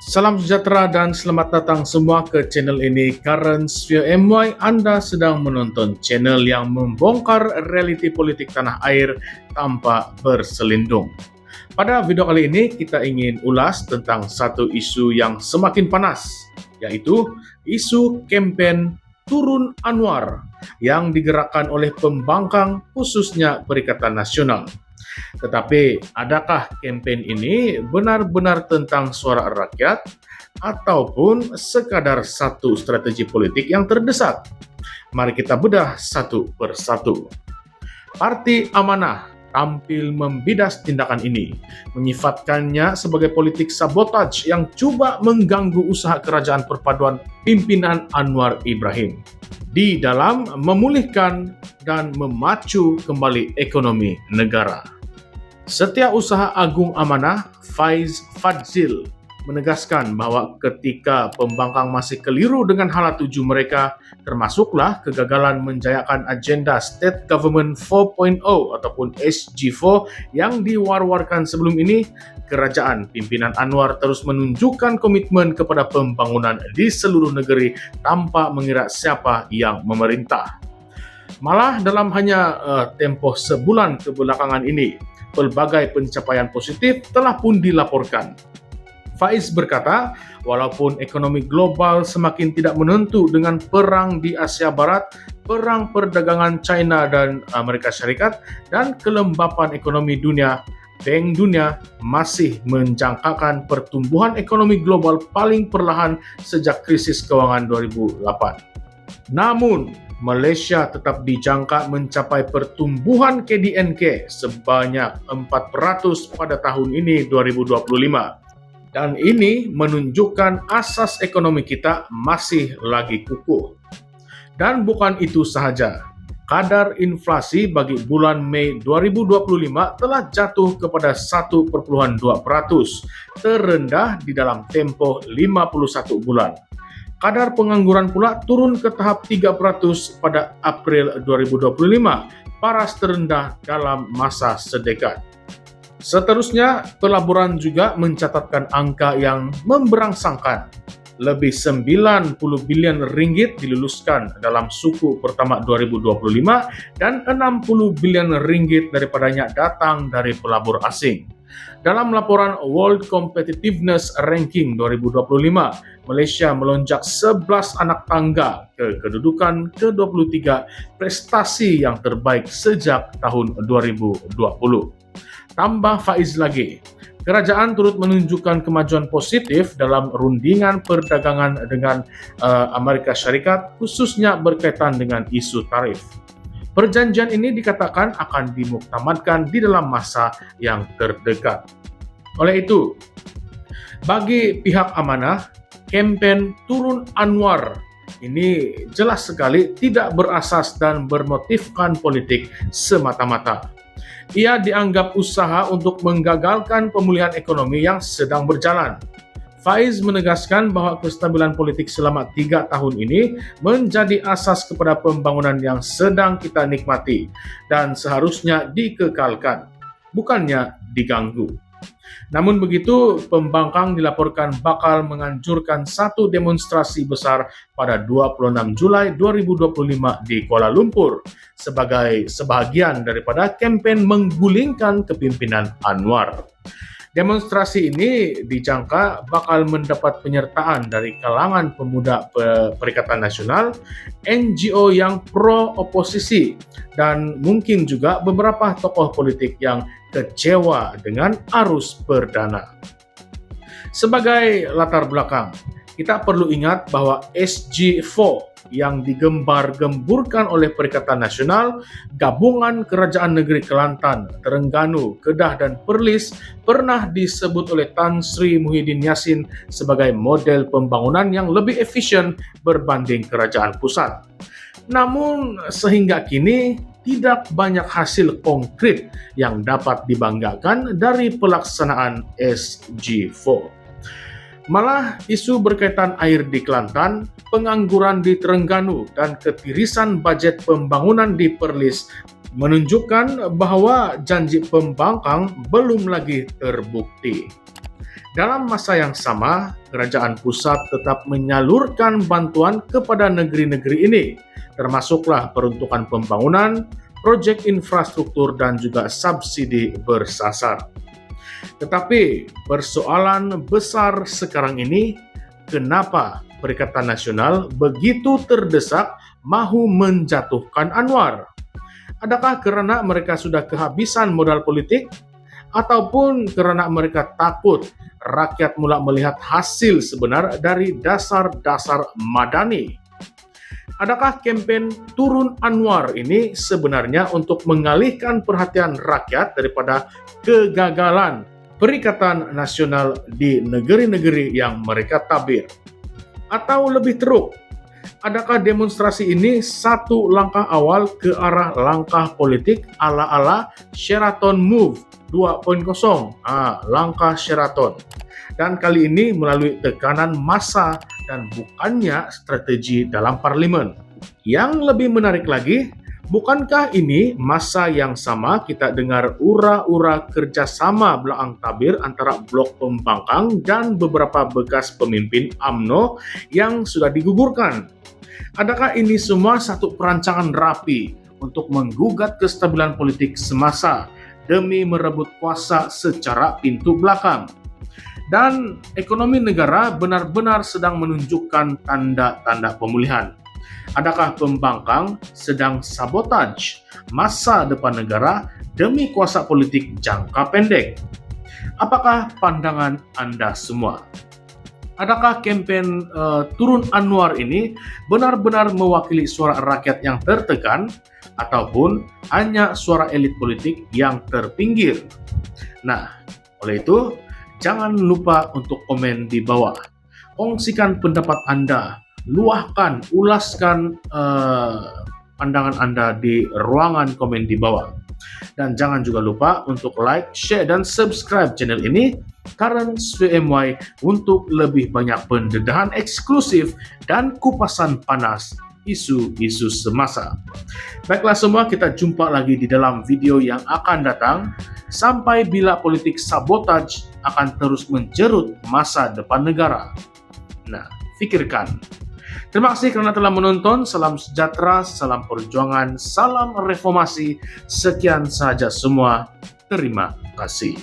Salam sejahtera dan selamat datang semua ke channel ini Current Sphere MY. Anda sedang menonton channel yang membongkar realiti politik tanah air tanpa berselindung. Pada video kali ini kita ingin ulas tentang satu isu yang semakin panas, yaitu isu kampen Turun Anwar yang digerakkan oleh pembangkang khususnya Perikatan Nasional. Tetapi, adakah kampen ini benar-benar tentang suara rakyat ataupun sekadar satu strategi politik yang terdesak? Mari kita bedah satu persatu. Parti Amanah tampil membidas tindakan ini, menyifatkannya sebagai politik sabotaj yang coba mengganggu usaha kerajaan perpaduan pimpinan Anwar Ibrahim di dalam memulihkan dan memacu kembali ekonomi negara. Setiausaha Agung Amanah, Faiz Fadzil, menegaskan bahwa ketika pembangkang masih keliru dengan hala tuju mereka, termasuklah kegagalan menjayakan agenda State Government 4.0 ataupun SG4 yang diwar-warkan sebelum ini, kerajaan pimpinan Anwar terus menunjukkan komitmen kepada pembangunan di seluruh negeri tanpa mengira siapa yang memerintah. Malah dalam hanya tempoh sebulan kebelakangan ini, pelbagai pencapaian positif telah pun dilaporkan. Faiz berkata, walaupun ekonomi global semakin tidak menentu dengan perang di Asia Barat, perang perdagangan China dan Amerika Syarikat, dan kelembapan ekonomi dunia, Bank Dunia masih menjangkakan pertumbuhan ekonomi global paling perlahan sejak krisis keuangan 2008. Namun, Malaysia tetap dijangka mencapai pertumbuhan KDNK sebanyak 4% pada tahun ini 2025. Dan ini menunjukkan asas ekonomi kita masih lagi kukuh. Dan bukan itu sahaja, kadar inflasi bagi bulan Mei 2025 telah jatuh kepada 1,2%, terendah di dalam tempoh 51 bulan. Kadar pengangguran pula turun ke tahap 3% pada April 2025, paras terendah dalam masa sedekad. Seterusnya, pelaburan juga mencatatkan angka yang memberangsangkan. Lebih 90 bilion ringgit diluluskan dalam suku pertama 2025 dan 60 bilion ringgit daripadanya datang dari pelabur asing. Dalam laporan World Competitiveness Ranking 2025, Malaysia melonjak 11 anak tangga ke kedudukan ke-23, prestasi yang terbaik sejak tahun 2020. Tambah Faiz lagi, kerajaan turut menunjukkan kemajuan positif dalam rundingan perdagangan dengan Amerika Syarikat, khususnya berkaitan dengan isu tarif. Perjanjian ini dikatakan akan dimuktamadkan di dalam masa yang terdekat. Oleh itu, bagi pihak amanah, kampen Turun Anwar ini jelas sekali tidak berasas dan bermotifkan politik semata-mata. Ia dianggap usaha untuk menggagalkan pemulihan ekonomi yang sedang berjalan. Faiz menegaskan bahwa kestabilan politik selama 3 tahun ini menjadi asas kepada pembangunan yang sedang kita nikmati dan seharusnya dikekalkan, bukannya diganggu. Namun begitu, pembangkang dilaporkan bakal menganjurkan satu demonstrasi besar pada 26 Julai 2025 di Kuala Lumpur sebagai sebahagian daripada kampen menggulingkan kepimpinan Anwar. Demonstrasi ini dijangka bakal mendapat penyertaan dari kalangan pemuda Perikatan Nasional, NGO yang pro-oposisi, dan mungkin juga beberapa tokoh politik yang kecewa dengan arus perdana. Sebagai latar belakang, kita perlu ingat bahwa SG4 yang digembar-gemburkan oleh Perikatan Nasional, gabungan kerajaan negeri Kelantan, Terengganu, Kedah, dan Perlis pernah disebut oleh Tan Sri Muhyiddin Yassin sebagai model pembangunan yang lebih efisien berbanding kerajaan pusat. Namun, sehingga kini tidak banyak hasil konkret yang dapat dibanggakan dari pelaksanaan SG4. Malah isu berkaitan air di Kelantan, pengangguran di Terengganu, dan ketirisan budget pembangunan di Perlis menunjukkan bahwa janji pembangkang belum lagi terbukti. Dalam masa yang sama, kerajaan pusat tetap menyalurkan bantuan kepada negeri-negeri ini, termasuklah peruntukan pembangunan, proyek infrastruktur, dan juga subsidi bersasar. Tetapi persoalan besar sekarang ini, kenapa Perikatan Nasional begitu terdesak mahu menjatuhkan Anwar? Adakah karena mereka sudah kehabisan modal politik, ataupun karena mereka takut rakyat mulai melihat hasil sebenar dari dasar-dasar madani? Adakah kampanye Turun Anwar ini sebenarnya untuk mengalihkan perhatian rakyat daripada kegagalan Perikatan Nasional di negeri-negeri yang mereka tabir? Atau lebih teruk, adakah demonstrasi ini satu langkah awal ke arah langkah politik ala-ala Sheraton Move 2.0? Langkah Sheraton. Dan kali ini melalui tekanan massa dan bukannya strategi dalam parlimen. Yang lebih menarik lagi, bukankah ini masa yang sama kita dengar ura-ura kerjasama belaang tabir antara Blok Pembangkang dan beberapa bekas pemimpin UMNO yang sudah digugurkan? Adakah ini semua satu perancangan rapi untuk menggugat kestabilan politik semasa demi merebut kuasa secara pintu belakang? Dan ekonomi negara benar-benar sedang menunjukkan tanda-tanda pemulihan. Adakah pembangkang sedang sabotaj masa depan negara demi kuasa politik jangka pendek? Apakah pandangan Anda semua? Adakah kampanye Turun Anwar ini benar-benar mewakili suara rakyat yang tertekan, ataupun hanya suara elit politik yang terpinggir? Nah, oleh itu, jangan lupa untuk komen di bawah. Kongsikan pendapat Anda, luahkan, ulaskan pandangan Anda di ruangan komen di bawah. Dan jangan juga lupa untuk like, share, dan subscribe channel ini, Currents View MY, untuk lebih banyak pendedahan eksklusif dan kupasan panas isu-isu semasa. Baiklah semua, kita jumpa lagi di dalam video yang akan datang. Sampai bila politik sabotaj akan terus menjerut masa depan negara. Nah, pikirkan. Terima kasih karena telah menonton. Salam sejahtera, salam perjuangan, salam reformasi. Sekian saja semua. Terima kasih.